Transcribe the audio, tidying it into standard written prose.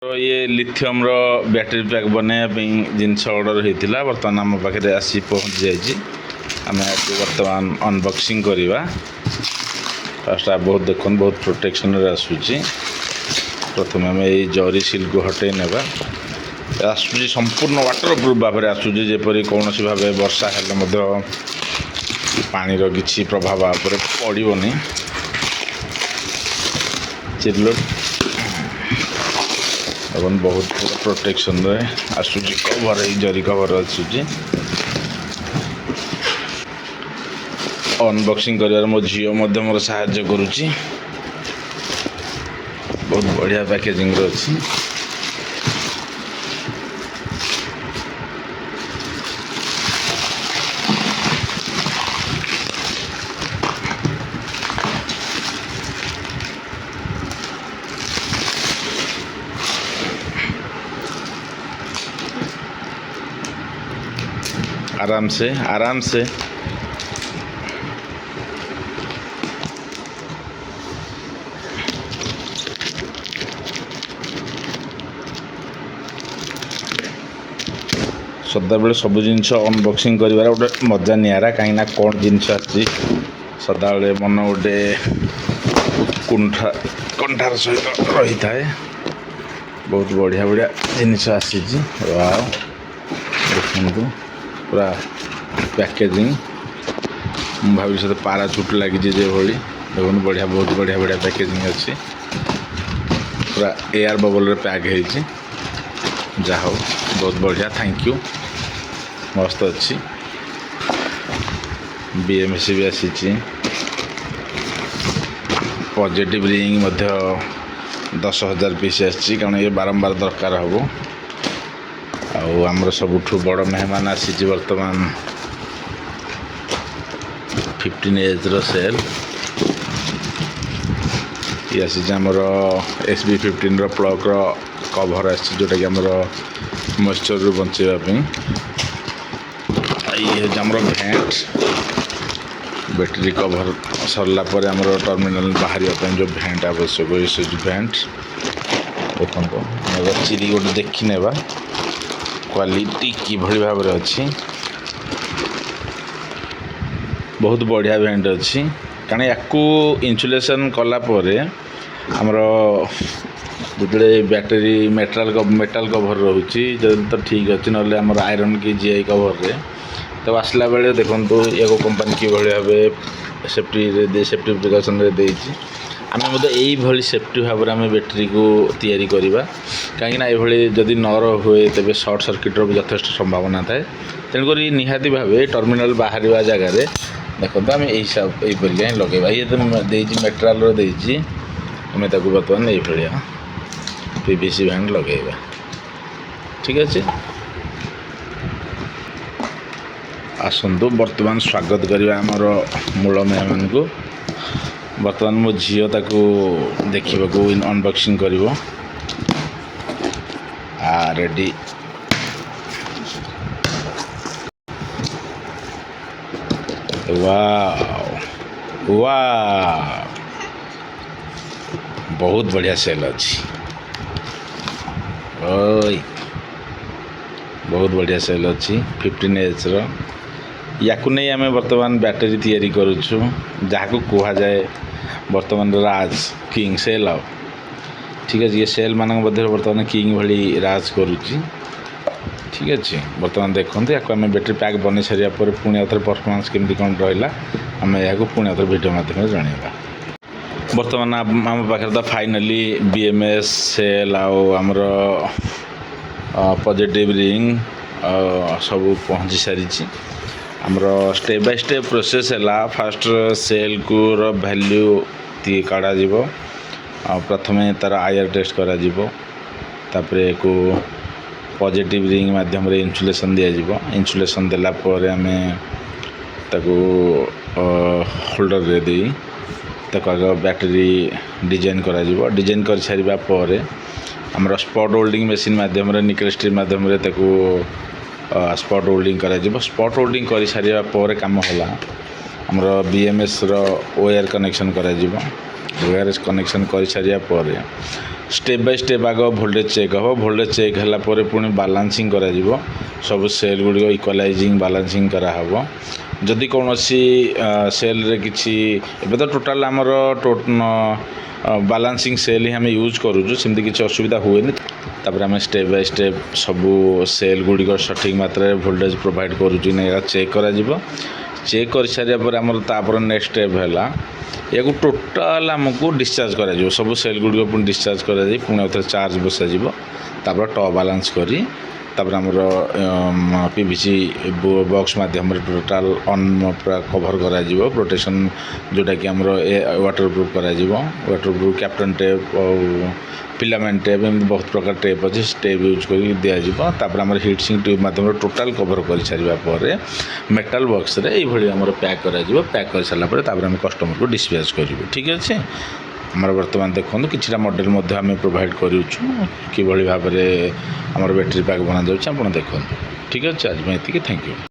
ये lithium battery pack बनवाई जिनस order होता बर्तमान आम पाखे आसी पहुँच जाइए आम बर्तमान अनबॉक्सिंग करवा फास्ट बहुत देख बहुत प्रोटेक्शन आसूची प्रथम आम ये जरी सिल को हटे ना आसूँ संपूर्ण वाटर प्रूफ भाव में आसूँ जेपरी कौन सी भाव वर्षा हेल्ले पानीर किसी प्रभाव पड़ोनी चिल्लो एवं बहुत प्रोटेक्शन आसूची कवर जरी कवर आसूची अनबॉक्सिंग कर मो झील मोर साहाय्य करुच्ची बहुत बढ़िया पैकेजिंग अच्छी आराम से सदाबले सब जिनस अनबॉक्सिंग कर गोटे मजा निरा कहीं कौन जिनस आसी सदाबले मन गोटे कंठार सहित रही थाए बहुत बढ़िया बढ़िया जिनस आसी देखु पूरा पैकेजिंग भविष्य पाराचुट लगी भली देखो बढ़िया बहुत बढ़िया बढ़िया पैकेजिंग अच्छी पूरा एयर बबल रे पैक है जहा हो बहुत बढ़िया थैंक यू मस्त अच्छी बीएमसी भी आसी पॉजिटिव रिंग 10,000 पीस आसी कारण ये बारंबार दरकार हम आमर सबुठ बड़ मेहमान आसी बर्तमान 15 एज सेल ये आसी आमर SB15 प्लग कभर आसी जोटा कि आमर मॉइस्चर रु बचाइवाई ये आमर भेंट बैटेरी कभर सरला पर आमर टर्मिनाल बाहर जो भेंट आवश्यक ये भेंट देखो चिरी गोटे देखी नेबा क्वालिटी किभली भाव में अच्छी बहुत बढ़िया भेंट अच्छी कारण या इन्सुलेशन कलापर आमर जो बैटेरी मेटाल कभर रोचे तो ठीक अच्छे ना आमर आयरन की GI कभर रे तो आसला बेले देखो एको कंपनी किभली भाव सेफ्टी प्रिकॉशन देती आम यही सेफ्टी भाव में आम बैटेरी को तैयारी करवा कहीं जदि नर हुए तेज सर्ट सर्किट्र भी यथेष संभावना थाए तेणुक निहाती भाव टर्मिनाल बाहर जगार देखो आम यहीपरिका ही लगेगा ये तो मेटेरियल आम बर्तमान ये PVC बैंड लगेगा ठीक अच्छे आसतु बर्तमान स्वागत करवा आमर मूल मेहमान को बर्तमान मो झील ताकू देखा अनबॉक्सिंग कर रेडी वाव वाव बहुत बढ़िया सेल अच्छी ओय बहुत बढ़िया सेल अच्छी 15 एच या आम बर्तमान बैटेरी तैयारी करुचु जहाँ कह जाए बर्तमान राज किंग सेल आ ठीक अच्छे ये सेल मान मध्य बर्तमान किंग भली राज करुच्ची ठीक अच्छे बर्तमान देखते या आम बैटेरी पैक बन सारा पुणी आउे परफॉर्मेंस केमती कौन रहा आम यहाँ पुणी आउे वीडियो माध्यम जनवा बर्तमान आम पाखे तो फाइनाली BMS सेल आमर पॉजिटिव रिंग सब पहुँची सारी आमर स्टेप बाय स्टेप प्रोसेस है फास्ट सेल को वैल्यू काढ़ा प्रथम तार आयर टेस्ट करा तापरे को पॉजिटिव रिंग माध्यम रे इन्सुलेशन दिया इन्सुलेशन देला पर आम ताको होल्डर रे दे ताको बैटेरी डिजाइन करा डिजाइन कर सारिबा पर आमर स्पॉट होल्डिंग मशीन माध्यम रे निकल स्ट्रीम माध्यम रे ताको स्पॉट होल्डिंग करा स्पॉट होल्डिंग कर सारिबा पर काम होला आमर BMS रो वायर कनेक्शन करा ORS कनेक्शन कर सारिया पर स्टेप बाय स्टेप आग भोल्टेज चेक हम भोल्टेज चेक है पुणी बालांसिंग कर सब सेल गुड़िक इक्वलाइजिंग बालांसिंग कराहब जदि कौन सेल रे किसी एबे तो टोटाल आमर बालांसिंग सेल ही आम यूज करूँ सेमती किसी असुविधा हुए तापर आम स्टेप बाय स्टेप सबू सेल गुड़िक सठिक मात्रा भोल्टेज प्रोवाइड करूँ ना चेक कर चेक कर सारिया पर आमर तापर नेक्स्ट स्टेप है या टोटाल आमको डिस्चार्ज कर सब सेल गुड़िक पुणी डिस्चार्ज कर पुणी आउ चार्ज बसाଯିब तापर टॉप बालांस करी तापर आमर PVC बॉक्स माध्यम टोटाल ऑन पूरा कवर करा प्रोटेक्शन जोटा कि आमर वाटर प्रूफ करा वाटर प्रूफ कैप्टन टेप और फिलामेंट टेप एम बहुत प्रकार टेप अच्छे टेप यूज कर दिज्व तापर आमर हीट सिंक ट्यूब माध्यम टोटाल कवर कर सारे मेटाल बॉक्स रे आमर पैक पैक कर सारापर आम कस्टमर को डिस्पैच करूँ ठीक अच्छे आमर बर्तमान देखो कि मॉडल आम प्रोवाइड करूँ कि भाव में आमर बैटेरी पैक बना जाए आप देखो ठीक अच्छे आज मैं ये थैंक यू।